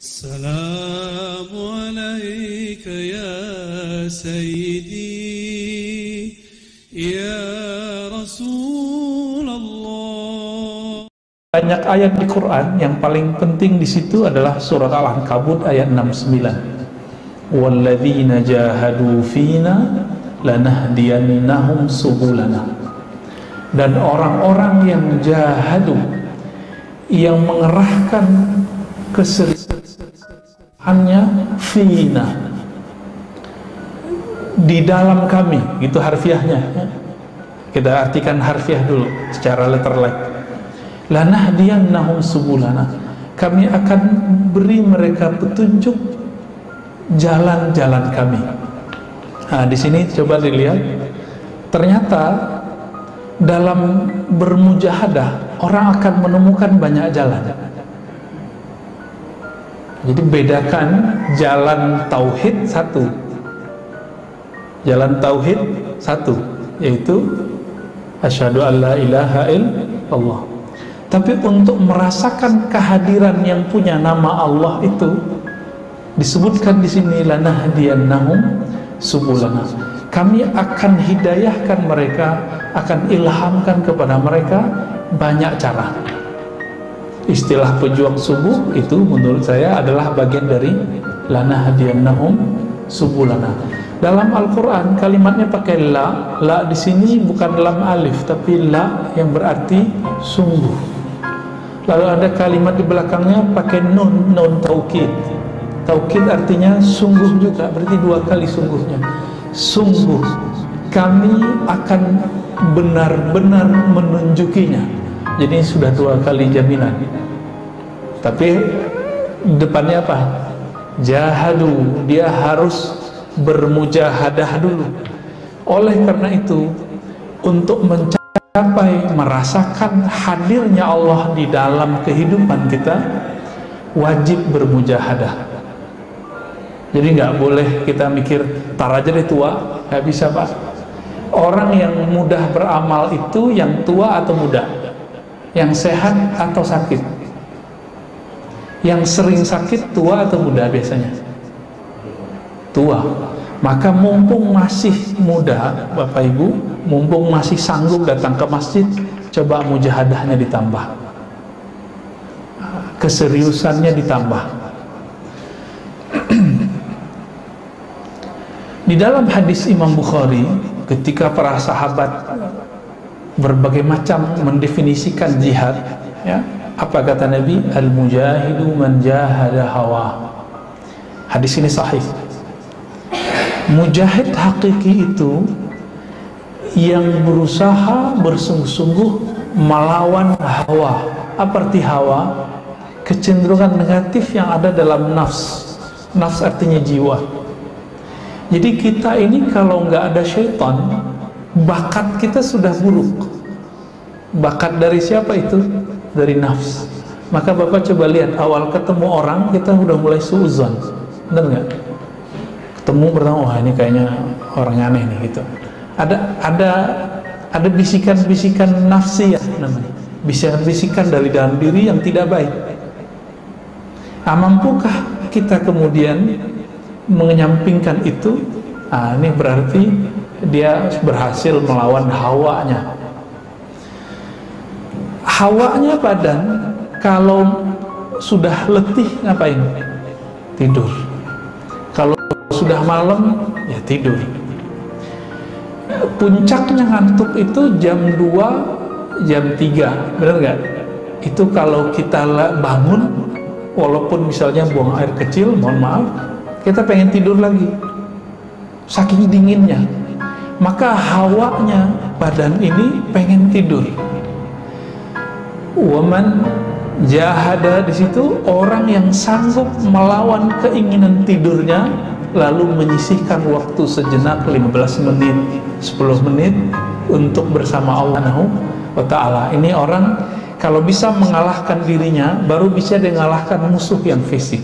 السلام عليك يا سيدي يا رسول الله. Banyak ayat di Quran, yang paling penting di situ adalah surat Al-Ankabut ayat 69. Walladzina jahadu fina lanahdiyannahum subulana. Dan orang-orang yang jahadu, yang mengerahkan keseriusannya fina, di dalam kami, itu harfiahnya. Kita artikan harfiah dulu secara letterlek. Lanahdiyannahum subulana, kami akan beri mereka petunjuk jalan-jalan kami. Nah, di sini coba dilihat, ternyata dalam bermujahadah orang akan menemukan banyak jalan. Jadi bedakan jalan tauhid satu, jalan tauhid satu, yaitu asyhadu an la ilaha illallah. Tapi untuk merasakan kehadiran yang punya nama Allah itu disebutkan di sini lanahdiyannahum subulana. Kami akan hidayahkan mereka, akan ilhamkan kepada mereka banyak cara. Istilah pejuang subuh itu menurut saya adalah bagian dari lanahdiyannahum subulana. Dalam Al-Quran kalimatnya pakai la. La di sini bukan lam alif, tapi la yang berarti sungguh. Lalu ada kalimat di belakangnya pakai nun, nun taukid. Taukid artinya sungguh juga, berarti dua kali sungguhnya. Sungguh kami akan benar-benar menunjukinya. Jadi sudah dua kali jaminan. Tapi depannya apa? Jahadu, dia harus bermujahadah dulu. Oleh karena itu, untuk mencapai merasakan hadirnya Allah di dalam kehidupan kita, wajib bermujahadah. Jadi nggak boleh kita mikir tar aja deh tua, nggak bisa Pak. Orang yang mudah beramal itu yang tua atau muda, yang sehat atau sakit, yang sering sakit tua atau muda biasanya? Tua. Maka mumpung masih muda Bapak Ibu, mumpung masih sanggup datang ke masjid, coba mujahadahnya ditambah, keseriusannya ditambah. Di dalam hadis Imam Bukhari, ketika para sahabat berbagai macam mendefinisikan jihad, ya, apa kata Nabi? Al-mujahidu man jahada hawa. Hadis ini sahih. Mujahid hakiki itu yang berusaha bersungguh-sungguh melawan hawa. Apa arti hawa? Kecenderungan negatif yang ada dalam nafs. Nafs artinya jiwa. Jadi kita ini kalau nggak ada syaitan, bakat kita sudah buruk. Bakat dari siapa itu? Dari nafs. Maka Bapak coba lihat, awal ketemu orang kita udah mulai suuzon, benar nggak? Ketemu pertama, wah ini kayaknya orang aneh nih gitu. Ada bisikan-bisikan nafsi ya namanya, bisikan-bisikan dari dalam diri yang tidak baik. Mampukah kita kemudian menyampingkan itu? Ini berarti dia berhasil melawan hawanya. Hawanya badan kalau sudah letih ngapain? Tidur. Kalau sudah malam ya tidur. Puncaknya ngantuk itu jam 2, jam 3, benar nggak? Itu kalau kita bangun, walaupun misalnya buang air kecil, mohon maaf, kita pengen tidur lagi, saking dinginnya. Maka hawanya badan ini pengen tidur. Waman jahada, di situ orang yang sanggup melawan keinginan tidurnya, lalu menyisihkan waktu sejenak 15 menit, 10 menit untuk bersama Allah Subhanahu wa Ta'ala. Ini orang kalau bisa mengalahkan dirinya, baru bisa dia mengalahkan musuh yang fisik.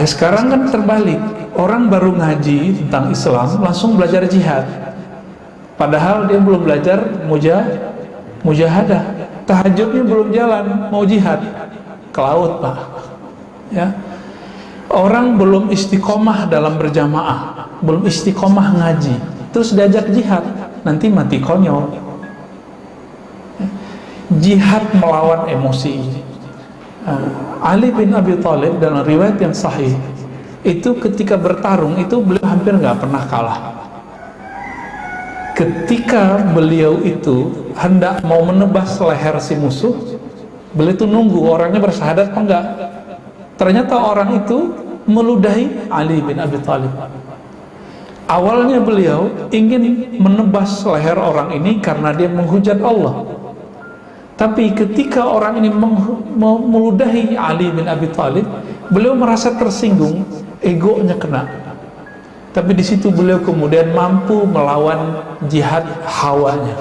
Sekarang kan terbalik, orang baru ngaji tentang Islam langsung belajar jihad, padahal dia belum belajar mujahadah. Tahajudnya belum jalan, mau jihad. ke laut, Pak. Ya. Orang belum istiqomah dalam berjamaah, belum istiqomah ngaji, terus diajak jihad, nanti mati konyol. Jihad melawan emosi. Ali bin Abi Thalib dalam riwayat yang sahih itu ketika bertarung itu beliau hampir nggak pernah kalah. Ketika beliau itu hendak mau menebas leher si musuh, beliau itu nunggu orangnya bersyahadat apa enggak. Ternyata orang itu meludahi Ali bin Abi Thalib. Awalnya beliau ingin menebas leher orang ini karena dia menghujat Allah. Tapi ketika orang ini meludahi Ali bin Abi Thalib, beliau merasa tersinggung, egonya kena. Tapi di situ beliau kemudian mampu melawan jihad hawanya.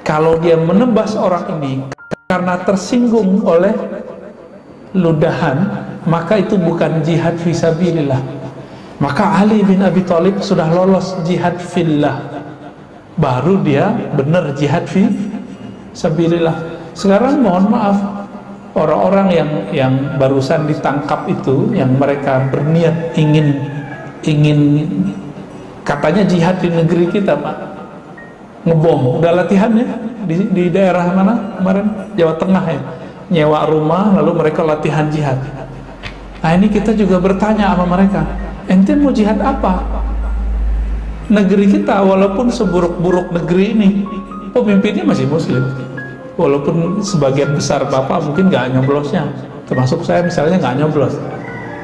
Kalau dia menebas orang ini karena tersinggung oleh ludahan, maka itu bukan jihad fisabilillah. Maka Ali bin Abi Thalib sudah lolos jihad fillah, baru dia benar jihad fisabilillah. Sekarang mohon maaf, orang-orang yang barusan ditangkap itu, yang mereka berniat ingin katanya jihad di negeri kita, Pak, ngebom, udah latihan ya di daerah mana kemarin, Jawa Tengah ya, nyewa rumah lalu mereka latihan jihad. Nah ini kita juga bertanya sama mereka, ente mau jihad apa? Negeri kita walaupun seburuk-buruk negeri ini, pemimpinnya masih muslim, walaupun sebagian besar bapak mungkin nggak nyoblosnya, termasuk saya misalnya nggak nyoblos,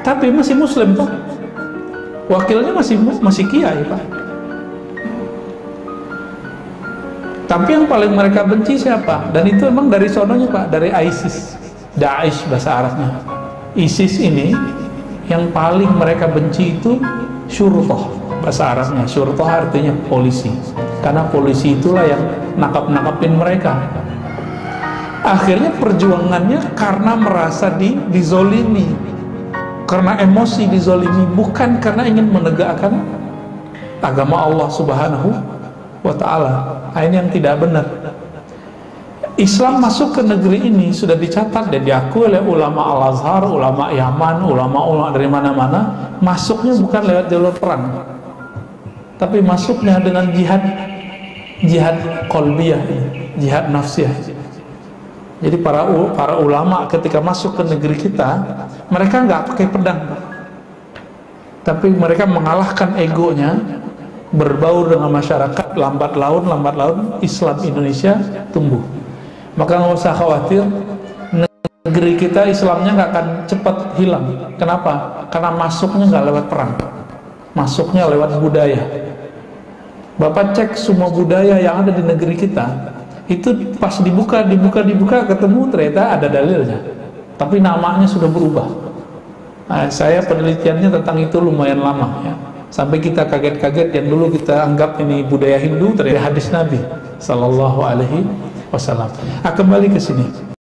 tapi masih muslim, Pak. Wakilnya masih kiai, Pak. Tapi yang paling mereka benci siapa? Dan itu emang dari sononya, Pak, dari ISIS, Daesh bahasa Arabnya. ISIS ini yang paling mereka benci itu syurtoh bahasa Arabnya. Syurtoh artinya polisi, karena polisi itulah yang nakap-nakapin mereka. Akhirnya perjuangannya karena merasa dizolimi, karena emosi dizolimi, bukan karena ingin menegakkan agama Allah Subhanahu wa ta'ala. Ini yang tidak benar. Islam masuk ke negeri ini sudah dicatat dan diakui oleh ulama Al-Azhar, ulama Yaman, ulama dari mana-mana. Masuknya bukan lewat jalur perang, tapi masuknya dengan jihad qalbiyah, jihad nafsiyah. Jadi para ulama ketika masuk ke negeri kita, mereka nggak pakai pedang, tapi mereka mengalahkan egonya, berbaur dengan masyarakat, lambat laun Islam Indonesia tumbuh. Maka nggak usah khawatir, negeri kita Islamnya nggak akan cepat hilang. Kenapa? Karena masuknya nggak lewat perang, masuknya lewat budaya. Bapak cek semua budaya yang ada di negeri kita, itu pas dibuka ketemu ternyata ada dalilnya, tapi namanya sudah berubah. Nah, saya penelitiannya tentang itu lumayan lama ya, sampai kita kaget-kaget yang dulu kita anggap ini budaya Hindu ternyata hadis Nabi Sallallahu Alaihi Wasallam. Kembali ke sini.